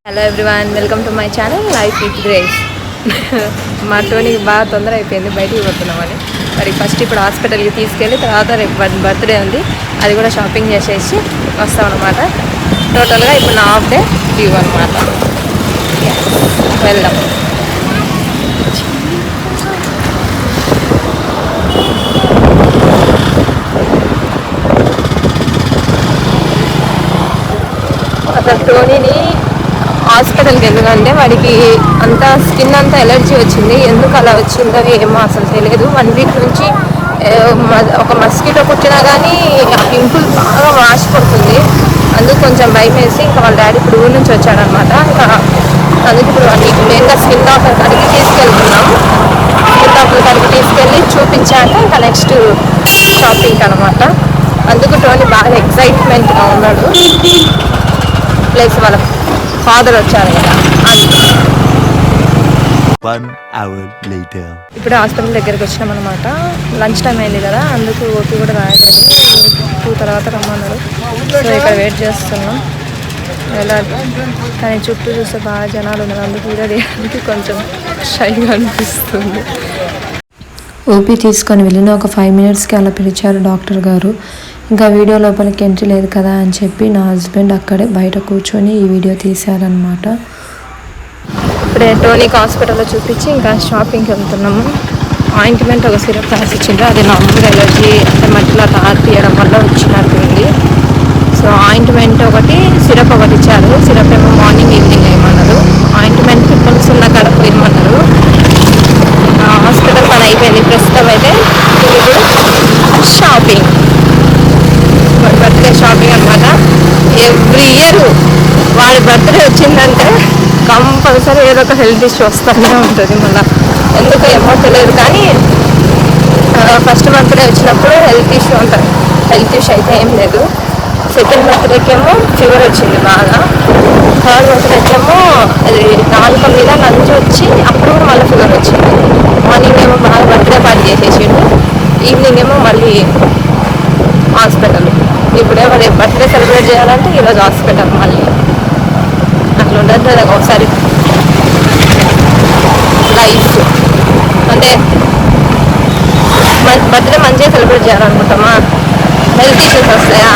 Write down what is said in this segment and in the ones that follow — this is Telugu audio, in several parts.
Hello everyone, welcome to my channel life with grace. మా టోనీకి బాగా తొందర అయిపోయింది, బయటికి పోతున్నామని. మరి ఫస్ట్ ఇప్పుడు హాస్పిటల్కి తీసుకెళ్ళి తర్వాత రేపు బర్త్డే ఉంది, అది కూడా షాపింగ్ చేసేసి వస్తాం అనమాట. టోటల్గా ఇప్పుడు నా హాఫ్ డే లీవ్ అనమాట. వెళ్దాం. అసలు టోనీని హాస్పిటల్కి ఎందుకంటే వాడికి అంతా స్కిన్ అంతా ఎలర్జీ వచ్చింది. ఎందుకు అలా వచ్చిందో ఏమో అసలు తెలియదు. 1 వీక్ నుంచి ఒక మస్కిటో కుట్టినా కానీ ఆ పింపుల్ బాగా వాసిపడుతుంది. అందుకు కొంచెం భయం వేసి ఇంకా వాళ్ళ డాడీ ఇప్పుడు ఊరి నుంచి వచ్చాడనమాట. ఇంకా అందుకు ఇప్పుడు వాడిని మెయిన్గా స్కిన్ డాక్టర్ కాడికి తీసుకెళ్తున్నాం. స్కిన్ డాక్టర్ కాడికి తీసుకెళ్ళి చూపించాక ఇంకా నెక్స్ట్ షాపింగ్ అనమాట. అందుకు టోనీ బాగా ఎక్సైట్మెంట్గా ఉన్నాడు. ప్లస్ వాళ్ళ ఫాదర్ వచ్చారు కదా. ఇప్పుడు హాస్పిటల్ దగ్గరికి వచ్చినాం అనమాట. లంచ్ టైం అయింది కదా, అందుకు ఓపీ కూడా రాయలేదు. 2 తర్వాత రమ్మన్నారు. సో ఇక్కడ వెయిట్ చేస్తున్నాం. వెళ్ళాలి కానీ చుట్టూ చూస్తే బాగా జనాలు ఉన్నారు. అందుకు వీడియో తీయడానికి కొంచెం షైగా అనిపిస్తుంది. ఓపీ తీసుకొని వెళ్ళిన ఒక 5 మినిట్స్కి అలా పిలిచారు డాక్టర్ గారు. ఇంకా వీడియో లోపలికి ఎంట్రీ లేదు కదా అని చెప్పి నా హస్బెండ్ అక్కడే బయట కూర్చొని ఈ వీడియో తీశారనమాట. ఇప్పుడే టోనీకి హాస్పిటల్లో చూపించి ఇంకా షాపింగ్కి వెళ్తున్నాము. ఆయింట్మెంట్ ఒక సిరప్ రాసి ఇచ్చిండ్రు. అది నార్మల్గా ఎలర్జీ అంటే మట్టిలో తారు తీయడం వల్ల వచ్చినట్టుంది. సో ఆయింట్మెంట్ ఒకటి, సిరప్ ఒకటి ఇచ్చారు. సిరప్ ఏమో మార్నింగ్ ఈవినింగ్ వేయమన్నారు. ఆయింట్మెంట్ పింపుల్స్ ఉన్న కాడ పోయమన్నారు. హాస్పిటల్ పని అయిపోయింది ప్రస్తుతం. అయితే ఇప్పుడు షాపింగ్, బర్త్డే షాపింగ్ అనమాట. ఎవ్రీ ఇయర్ వాడి బర్త్డే వచ్చిందంటే కంపల్సరీ ఏదో ఒక హెల్త్ ఇష్యూ వస్తూనే ఉంటుంది. మళ్ళీ ఎందుకు ఏమో తెలియదు కానీ ఫస్ట్ బర్త్డే వచ్చినప్పుడు హెల్త్ ఇష్యూ ఉంటుంది. హెల్త్ ఇష్యూ అయితే ఏం లేదు. సెకండ్ బర్త్డేకి ఏమో ఫీవర్ వచ్చింది బాగా. థర్డ్ బర్త్డేకి ఏమో అది నాలుక మీద లంచ్ వచ్చి అప్పుడు మళ్ళీ ఫీవర్ వచ్చింది. మార్నింగ్ ఏమో బాగా బర్త్డే పార్టీ చేసేసిండు, ఈవినింగ్ ఏమో మళ్ళీ హాస్పిటల్. ఇప్పుడేమో రేపు బర్త్డే సెలబ్రేట్ చేయాలంటే ఈరోజు హాస్పిటల్. మళ్ళీ అట్లా ఉండదు ఒకసారి లైఫ్. అంటే బర్త్డే మంచిగా సెలబ్రేట్ చేయాలనుకుంటామా, హెల్త్ ఇష్యూస్ వస్తాయా,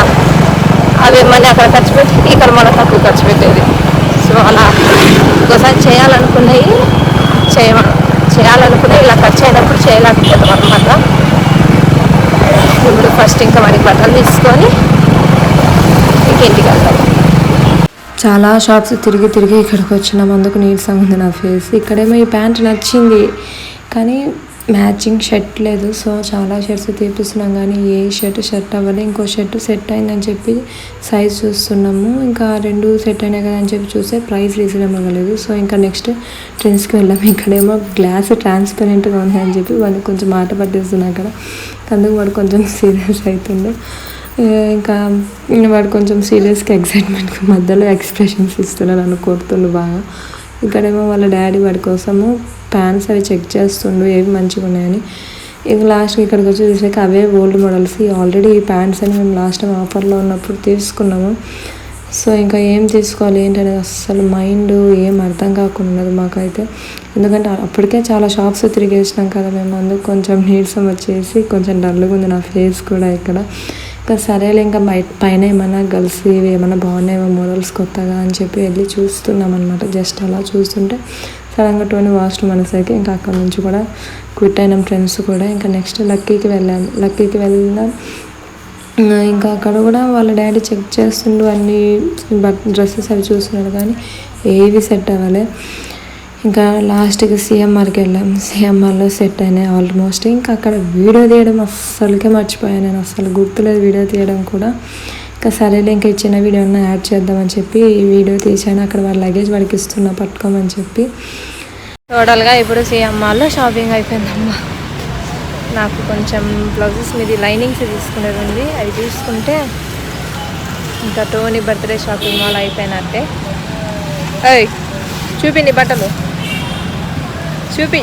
అవి మళ్ళీ అక్కడ ఖర్చు పెట్టి ఇక్కడ మళ్ళీ తక్కువ ఖర్చు పెట్టేది. సో అలా ఒకసారి చేయాలనుకున్నవి చేయాలనుకున్నవి ఇలా ఖర్చు అయినప్పుడు చేయలేకపోతాం అనమాట. ఇప్పుడు ఫస్ట్ ఇంకా వాడికి బట్టలు తీసుకొని ఇంటికి వెళ్తాం. చాలా షాప్స్ తిరిగి ఇక్కడికి వచ్చినాం. అందుకు నీరసంగా ఉంది నా ఫేస్. ఇక్కడేమో ఈ ప్యాంట్ నచ్చింది కానీ మ్యాచింగ్ షర్ట్ లేదు. సో చాలా షర్ట్స్ తీపిస్తున్నాం కానీ ఏ షర్ట్ అవ్వాలి. ఇంకో షర్ట్ సెట్ అయిందని చెప్పి సైజ్ చూస్తున్నాము. ఇంకా 2 సెట్ అయినాయి కదా అని చెప్పి చూస్తే ప్రైస్ రీజనబుల్ అవ్వలేదు. సో ఇంకా నెక్స్ట్ ట్రెండ్స్కి వెళ్ళాము. ఇక్కడేమో గ్లాస్ ట్రాన్స్పరెంట్గా ఉంది అని చెప్పి వాళ్ళకి కొంచెం మాట పట్టేస్తున్నాయి అక్కడ. అందుకు వాడు కొంచెం సీరియస్ అవుతుండే. ఇంకా వాడు కొంచెం సీరియస్గా ఎక్సైట్మెంట్గా మధ్యలో ఎక్స్ప్రెషన్స్ ఇస్తున్నాడు, నన్ను కొడుతుండు బాగా. ఇక్కడేమో వాళ్ళ డాడీ వాడి కోసము ప్యాంట్స్ అవి చెక్ చేస్తుండు ఏవి మంచిగా ఉన్నాయని. ఇంకా లాస్ట్కి ఇక్కడికి వచ్చి చూసాక అవే ఓల్డ్ మోడల్స్. ఆల్రెడీ ఈ ప్యాంట్స్ అని మేము లాస్ట్ టైం ఆఫర్లో ఉన్నప్పుడు తీసుకున్నాము. సో ఇంకా ఏం తీసుకోవాలి ఏంటనేది అస్సలు మైండ్ ఏం అర్థం కాకుండా ఉన్నది మాకైతే. ఎందుకంటే అప్పటికే చాలా షాప్స్ తిరిగేసినాం కదా మేము. అందుకు కొంచెం నీరసం వచ్చేసి కొంచెం డల్గా ఉంది నా ఫేస్ కూడా ఇక్కడ. ఇంకా సరేలే ఇంకా పైన ఏమైనా గర్ల్స్ ఇవి ఏమైనా బాగున్నాయేమో మోడల్స్ కొత్తగా అని చెప్పి వెళ్ళి చూస్తున్నాం అనమాట. జస్ట్ అలా చూస్తుంటే సడన్గా టోనీ వాష్రూమ్ అనేసరికి ఇంకా అక్కడ నుంచి కూడా క్విట్ అయినాం ఫ్రెండ్స్ కూడా. ఇంకా నెక్స్ట్ లక్కీకి వెళ్ళాం. ఇంకా అక్కడ కూడా వాళ్ళ డాడీ చెక్ చేస్తుండు, అన్ని డ్రెస్సెస్ అవి చూస్తున్నాడు కానీ ఏవి సెట్ అవ్వాలి. ఇంకా లాస్ట్కి సిఎంఆర్కి వెళ్ళాం. సిఎంఆర్లో సెట్ అయినాయి ఆల్మోస్ట్. ఇంకా అక్కడ వీడియో తీయడం అస్సలకే మర్చిపోయాను నేను, అస్సలు గుర్తులేదు వీడియో తీయడం కూడా. ఇంకా సరేలే ఇంకా ఇచ్చిన వీడియోని యాడ్ చేద్దామని చెప్పి ఈ వీడియో తీసాను. అక్కడ వాళ్ళ లగేజ్ వాడికి ఇస్తున్నా పట్టుకోమని చెప్పి. టోటల్గా ఇప్పుడు సిఎంఆర్లో షాపింగ్ అయిపోయిందమ్మా. నాకు కొంచెం బ్లౌజెస్ మీద లైనింగ్స్ తీసుకునేది ఉంది, అవి తీసుకుంటే ఇంకా టోనీ బర్త్డే షాపింగ్ మాల్ అయిపోయినట్టే. అయ్ చూపి నీ బట్టలు,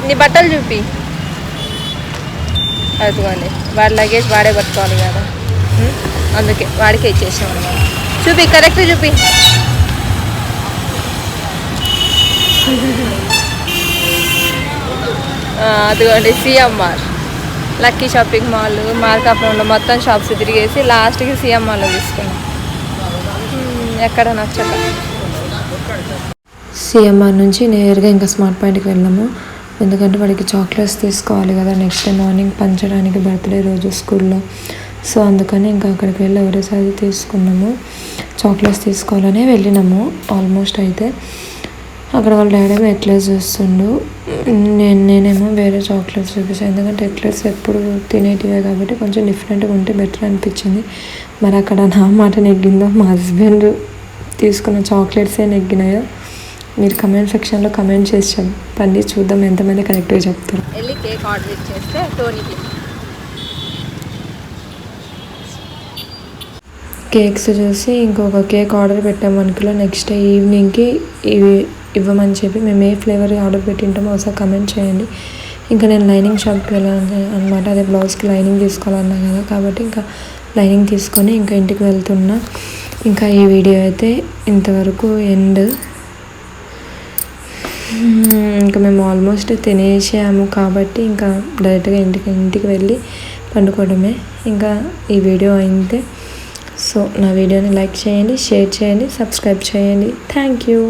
నీ బట్టలు చూపి. అదిగోండి వాడి లగేజ్ వాడే పట్టుకోవాలి కదా, అందుకే వాడికే ఇచ్చేసాం అన్నమాట. చూపి, కరెక్ట్ చూపి. అదిగోండి సిఎంఆర్ లక్కీ షాపింగ్ మాల్ మార్కాపురంలో మొత్తం షాప్స్ తిరిగేసి లాస్ట్కి సిఎంఆర్లో తీసుకున్నాం. ఎక్కడ నచ్చక సిఎంఆర్ నుంచి నేరుగా ఇంకా స్మార్ట్ పాయింట్కి వెళ్ళాము. ఎందుకంటే వాడికి చాక్లెట్స్ తీసుకోవాలి కదా నెక్స్ట్ డే మార్నింగ్ పంచడానికి బర్త్డే రోజు స్కూల్లో. సో అందుకని ఇంకా అక్కడికి వెళ్ళి ఎవరేసారి తీసుకున్నాము. చాక్లెట్స్ తీసుకోవాలనే వెళ్ళినాము ఆల్మోస్ట్. అయితే అక్కడ వాళ్ళ డాడీ ఎక్లెట్స్ చూస్తుండు, నేనేమో వేరే చాక్లెట్స్ చూపిస్తాను. ఎందుకంటే ఎక్లెట్స్ ఎప్పుడు తినేటివే కాబట్టి కొంచెం డిఫరెంట్గా ఉంటే బెటర్ అనిపించింది. మరి అక్కడ నా మాట నెగ్గిందో మా హస్బెండ్ తీసుకున్న చాక్లెట్సే నెగ్గినాయో మీరు కమెంట్ సెక్షన్లో కమెంట్ చేసి చెప్పండి. చూద్దాం ఎంతమంది కరెక్ట్గా చెప్తారు. వెళ్ళి కేక్ ఆర్డర్ ఇచ్చేస్తే టోనీకి కేక్స్ చూసి ఇంకొక కేక్ ఆర్డర్ పెట్టాము 1 కిలో. నెక్స్ట్ డే ఈవినింగ్కి ఇవి ఇవ్వమని చెప్పి మేము ఏ ఫ్లేవర్ ఆర్డర్ పెట్టింటామో ఒకసారి కమెంట్ చేయండి. ఇంకా నేను లైనింగ్ షాప్కి వెళ్ళాను అనమాట. అదే బ్లౌజ్కి లైనింగ్ తీసుకోవాలన్నా కదా, కాబట్టి ఇంకా లైనింగ్ తీసుకొని ఇంకా ఇంటికి వెళ్తున్నా. ఇంకా ఈ వీడియో అయితే ఇంతవరకు ఎండ్. ఇంకా మేము ఆల్మోస్ట్ తినేసాము కాబట్టి ఇంకా డైరెక్ట్గా ఇంటికి వెళ్ళి పండుకోవడమే. ఇంకా ఈ వీడియో అయితే సో నా వీడియోని లైక్ చేయండి, షేర్ చేయండి, సబ్స్క్రైబ్ చేయండి. Thank you.